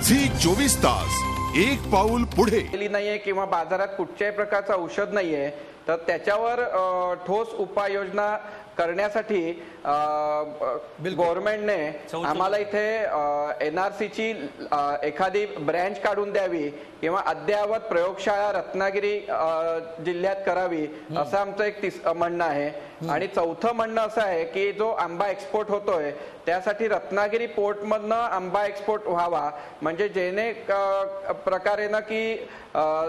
Zee 24 तास एक पाऊल पुढे नाहीये किंवा बाजारात कुठच्याही प्रकारचं औषध नाहीये, तर त्याच्यावर ठोस उपाययोजना करण्यासाठी गव्हर्नमेंटने आम्हाला इथे NRC ची एखादी ब्रँच काढून द्यावी किंवा अद्ययावत प्रयोगशाळा रत्नागिरी जिल्ह्यात करावी असं आमचं एक म्हणणं आहे। आणि चौथं म्हणणं असं आहे की जो आंबा एक्सपोर्ट होतोय त्यासाठी रत्नागिरी पोर्ट मधनं आंबा एक्सपोर्ट व्हावा, म्हणजे जेणे प्रकारे ना की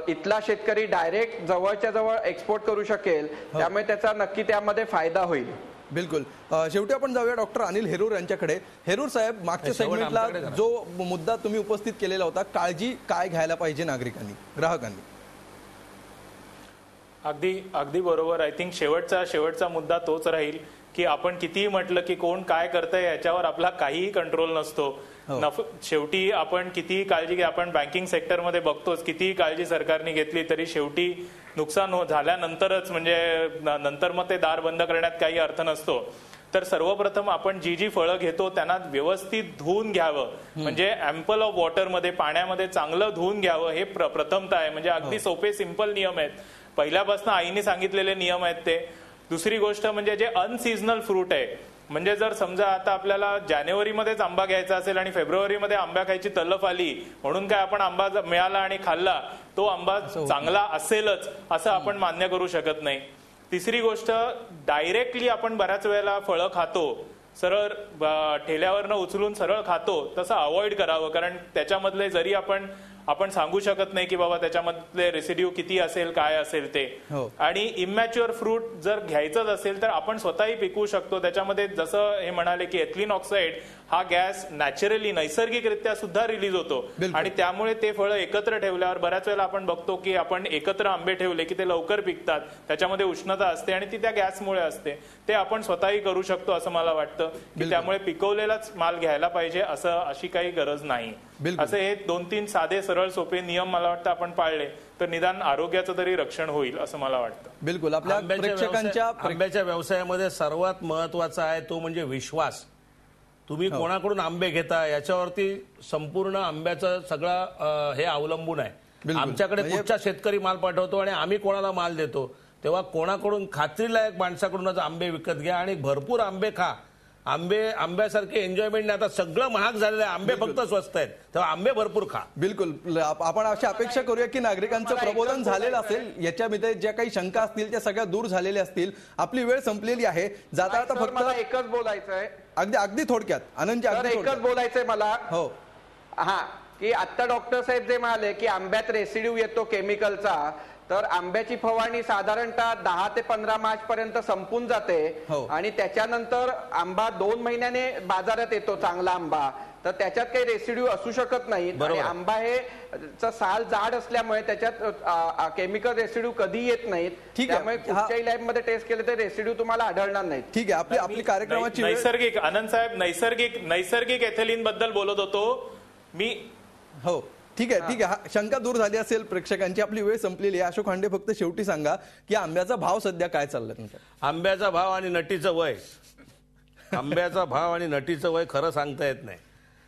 इथला शेतकरी डायरेक्ट जवळच्या जवळ एक्सपोर्ट करू शकेल, त्यामुळे त्याचा नक्की त्यामध्ये फायदा होईल। बिलकुल। शेवटी आपण जाऊया डॉक्टर अनिल हेरूर यांच्याकडे। हेरूर साहेब, मागच्या सेगमेंटला जो मुद्दा तुम्ही उपस्थित केलेला होता, काळजी काय घ्यायला पाहिजे नागरिकांनी, ग्राहकांनी? अगदी बरोबर। आय थिंक शेवटचा मुद्दा तोच राहील की आपण कितीही म्हटलं की कोण काय करतंय याच्यावर आपला काहीही कंट्रोल नसतो। शेवटी आपण कितीही काळजी घ्या, आपण बँकिंग सेक्टरमध्ये बघतोच, कितीही काळजी सरकारने घेतली तरी शेवटी नुकसान झाल्यानंतरच, म्हणजे नंतर मग ते दार बंद करण्यात काही अर्थ नसतो। तर सर्वप्रथम आपण जी फळं घेतो त्यांना व्यवस्थित धुवून घ्यावं, म्हणजे अँपल ऑफ वॉटरमध्ये, पाण्यामध्ये चांगलं धुवून घ्यावं, हे प्रथमतः आहे। म्हणजे अगदी सोपे सिंपल नियम आहेत, पहिल्यापासून आईने सांगितलेले नियम आहेत ते। दुसरी गोष्ट म्हणजे जे अनसीजनल फ्रूट आहे, म्हणजे जर समजा आता आपल्याला जानेवारीमध्येच आंबा घ्यायचा असेल आणि फेब्रुवारीमध्ये आंबा खायची तलफ आली म्हणून काय आपण आंबा मिळाला आणि खाल्ला तो आंबा चांगला असेलच असं आपण मान्य करू शकत नाही। तिसरी गोष्ट, डायरेक्टली आपण बऱ्याच वेळेला फळं खातो, सरळ ठेल्यावरनं उचलून सरळ खातो, तसं अवॉइड करावं, कारण त्याच्यामधले जरी आपण सांगू शकत नाही की बाबा त्याच्यामधले रेसिड्यू किती असेल, काय असेल ते। आणि इमॅच्युअर फ्रूट जर घ्यायचंच असेल तर आपण स्वतःही पिकवू शकतो। त्याच्यामध्ये जसं हे म्हणाले की एथिलीन ऑक्साईड हा गॅस नॅचरली नैसर्गिकरित्या सुद्धा रिलीज होतो, आणि त्यामुळे ते फळं एकत्र ठेवल्यावर बऱ्याच वेळेला आपण बघतो की आपण एकत्र आंबे ठेवले की ते लवकर पिकतात, त्याच्यामध्ये उष्णता असते आणि ती त्या गॅसमुळे असते। ते आपण स्वतःही करू शकतो असं मला वाटतं की त्यामुळे पिकवलेलाच माल घ्यायला पाहिजे अशी काही गरज नाही। असे हे 2-3 साधे सरळ सोपे नियम मला वाटतं आपण पाळले तर निदान आरोग्याचं तरी रक्षण होईल असं मला वाटतं। बिलकुल। आपल्या प्रेक्षकांच्या आंब्याच्या व्यवसायामध्ये सर्वात महत्वाचा आहे तो म्हणजे विश्वास। तुम्ही कोणाकडून आंबे घेता याच्यावरती संपूर्ण आंब्याचं सगळं हे अवलंबून आहे। आमच्याकडे कुठचा शेतकरी माल पाठवतो आणि आम्ही कोणाला माल देतो, तेव्हा कोणाकडून खात्रीलायक माणसाकडूनच आंबे विकत घ्या आणि भरपूर आंबे खा। आंब्यासारखे एन्जॉयमेंट नाही, आता सगळं महाग झालेलं आहे, आंबे फक्त स्वस्त आहेत, तेव्हा आंबे भरपूर खा। बिलकुल। आपण अशी अपेक्षा करूया की नागरिकांचं प्रबोधन झालेलं असेल, याच्यामध्ये ज्या काही शंका असतील त्या सगळ्या दूर झालेल्या असतील। आपली वेळ संपलेली आहे, जाता आता फक्त एकच बोलायचं आहे, अगदी थोडक्यात आनंदजी, एकच बोलायचंय मला। हो की आता डॉक्टर साहेब जे म्हणाले की आंब्यात रेसिड्यू येतो केमिकलचा, तर आंब्याची फवारणी साधारणतः 10 ते 15 मार्च पर्यंत संपून जाते, आणि त्याच्यानंतर आंबा 2 महिन्याने बाजारात येतो चांगला आंबा, तर त्याच्यात काही रेसिड्यू असू शकत नाही। आणि आंबा हे साल जाड असल्यामुळे त्याच्यात केमिकल रेसिड्यू कधी येत नाहीत, त्यामुळे कुठच्याही लॅबमध्ये टेस्ट केले तर रेसिड्यू तुम्हाला आढळणार नाहीत। ठीक आहे, आपली कार्यक्रमाची नैसर्गिक, आनंद साहेब नैसर्गिक एथिलीन बद्दल बोलत होतो मी। हो ठीक आहे, शंका दूर झाली असेल प्रेक्षकांची। आपली वेळ संपलेली आहे। अशोक खांडे, फक्त शेवटी सांगा की आंब्याचा भाव सध्या काय चाललाय तुमचा? आंब्याचा भाव आणि नटीचं वय, आंब्याचा भाव आणि नटीचं वय खरं सांगता येत नाही,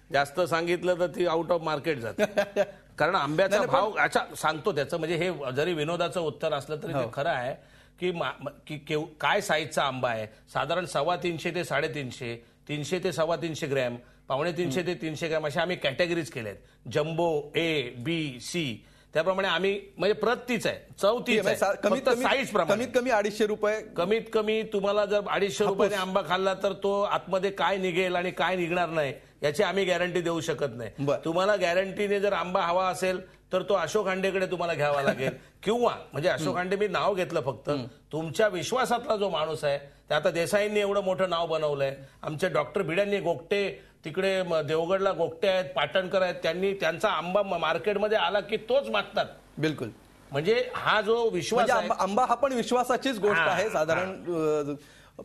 जास्त सांगितलं तर ती आउट ऑफ मार्केट जाते। कारण आंब्याचा भाव अच्छा सांगतो त्याचं, म्हणजे हे जरी विनोदाचं उत्तर असलं तरी ते खरं आहे की काय साईजचा आंबा आहे। साधारण 350 ते 350, 300 ते 350 ग्रॅम, 250 ते 300 ग्रॅम अशा आम्ही कॅटेगरीज केल्या आहेत। जम्बो, ए, बी, सी, त्याप्रमाणे आम्ही म्हणजे तीच आहे, चौथीच आहे, साईज प्रमाणे। कमीत कमी 250 रुपये, कमीत कमी तुम्हाला जर 250 रुपयाने आंबा खाल्ला तर तो आतमध्ये काय निघेल आणि काय निघणार नाही याची आम्ही गॅरंटी देऊ शकत नाही। तुम्हाला गॅरंटीने जर आंबा हवा असेल तर तो अशोक खांडेकडे तुम्हाला घ्यावा लागेल, किंवा म्हणजे अशोक खांडे मी नाव घेतलं फक्त, तुमच्या विश्वासातला जो माणूस आहे, ते आता देसाईंनी एवढं मोठं नाव बनवलंय, आमचे डॉक्टर भिड्यांनी गोगटे तिकडे देवगडला गोगटे आहेत, पाटणकर आहेत, त्यांचा आंबा मार्केटमध्ये आला की तोच मागतात। बिलकुल। म्हणजे हा जो विश्वास, आंबा हा पण विश्वासाचीच गोष्ट आहे। साधारण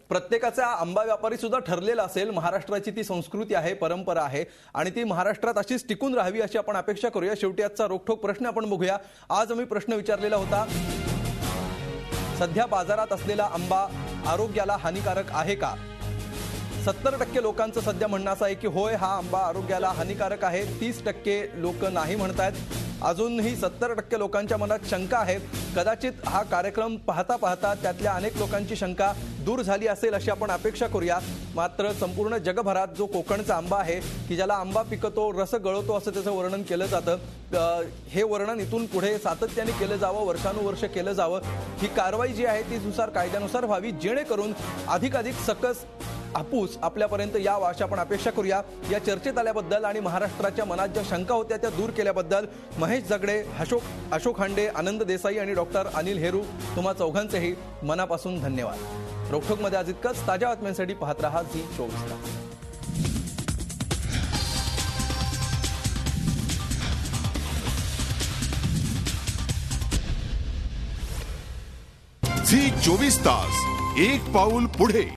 प्रत्येकाचा आंबा व्यापारी सुद्धा ठरलेला असेल। महाराष्ट्राची ती संस्कृती आहे, परंपरा आहे, आणि ती महाराष्ट्रात अशीच टिकून राहावी अशी आपण अपेक्षा करूया। शेवटी आजचा रोखठोक प्रश्न आपण बघूया। आज आम्ही प्रश्न विचारलेला होता, सध्या बाजारात असलेला आंबा आरोग्याला हानिकारक आहे का? 70% लोकांचं सध्या म्हणणं असं आहे की होय, हा आंबा आरोग्याला हानिकारक आहे. 30% लोक नाही म्हणतायत. अजूनही 70% लोकांच्या मनात शंका आहे. कदाचित हा कार्यक्रम पाहता पाहता त्यातल्या अनेक लोकांची शंका दूर झाली असेल अशी आपण अपेक्षा करूया. मात्र संपूर्ण जगभरात जो कोकणचा आंबा आहे की ज्याला आंबा पिकतो रस गळतो असं त्याचं वर्णन केलं जातं, हे वर्णन इथून पुढे सातत्याने केलं जावं, वर्षानुवर्ष केलं जावं. ही कारवाई जी आहे ती नुसार कायद्यानुसार व्हावी, जेणेकरून अधिकाधिक सकस हापूस आपल्यापर्यंत यावा अशी आपण अपेक्षा करूया. या चर्चेत आल्याबद्दल आणि महाराष्ट्राच्या मनात ज्या शंका होत्या त्या दूर केल्याबद्दल महेश जगडे, अशोक हांडे, आनंद देसाई आणि डॉक्टर अनिल हेरू तुम्हा चौघांचेही मनापासून धन्यवाद. रोखोकमध्ये आज इतकंच. ताज्या बातम्यांसाठी पाहत रहा झी24 तास. झी 24 तास, एक पाऊल पुढे.